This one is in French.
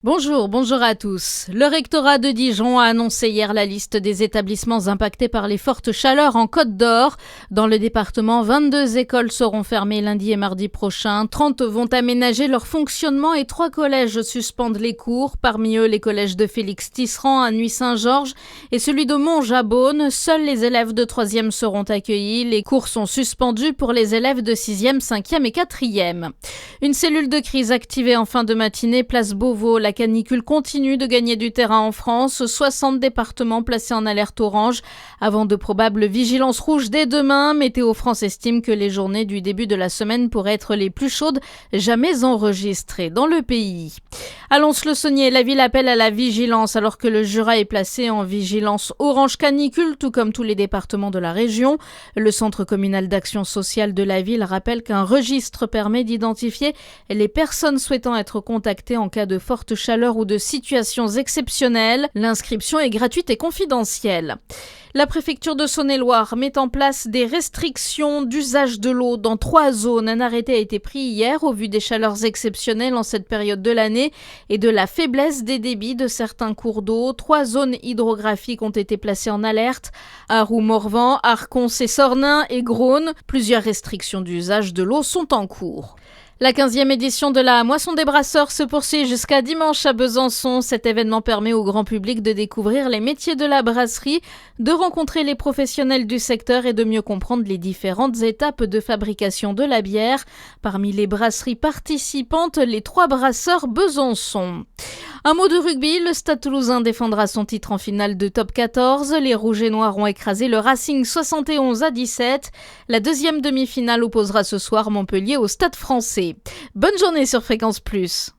Bonjour à tous. Le rectorat de Dijon a annoncé hier la liste des établissements impactés par les fortes chaleurs en Côte d'Or. Dans le département, 22 écoles seront fermées lundi et mardi prochain. 30 vont aménager leur fonctionnement et 3 collèges suspendent les cours. Parmi eux, les collèges de Félix Tisserand à Nuit-Saint-Georges et celui de Monge à Beaune. Seuls les élèves de 3e seront accueillis. Les cours sont suspendus pour les élèves de 6e, 5e et 4e. Une cellule de crise activée en fin de matinée, place Beauvau. La canicule continue de gagner du terrain en France. 60 départements placés en alerte orange avant de probables vigilances rouges dès demain. Météo France estime que les journées du début de la semaine pourraient être les plus chaudes jamais enregistrées dans le pays. À Lons-le-Saunier, la ville appelle à la vigilance alors que le Jura est placé en vigilance orange canicule, tout comme tous les départements de la région. Le centre communal d'action sociale de la ville rappelle qu'un registre permet d'identifier les personnes souhaitant être contactées en cas de forte chaleur ou de situations exceptionnelles. L'inscription est gratuite et confidentielle. La préfecture de Saône-et-Loire met en place des restrictions d'usage de l'eau dans 3 zones. Un arrêté a été pris hier au vu des chaleurs exceptionnelles en cette période de l'année et de la faiblesse des débits de certains cours d'eau. 3 zones hydrographiques ont été placées en alerte. Arroux-Morvan, Arcons et Sornin et Grosne. Plusieurs restrictions d'usage de l'eau sont en cours. La 15e édition de la Moisson des Brasseurs se poursuit jusqu'à dimanche à Besançon. Cet événement permet au grand public de découvrir les métiers de la brasserie, de rencontrer les professionnels du secteur et de mieux comprendre les différentes étapes de fabrication de la bière. Parmi les brasseries participantes, les 3 brasseurs Besançon. Un mot de rugby, le Stade Toulousain défendra son titre en finale de top 14. Les Rouges et Noirs ont écrasé le Racing 71-17. La deuxième demi-finale opposera ce soir Montpellier au Stade Français. Bonne journée sur Fréquence Plus.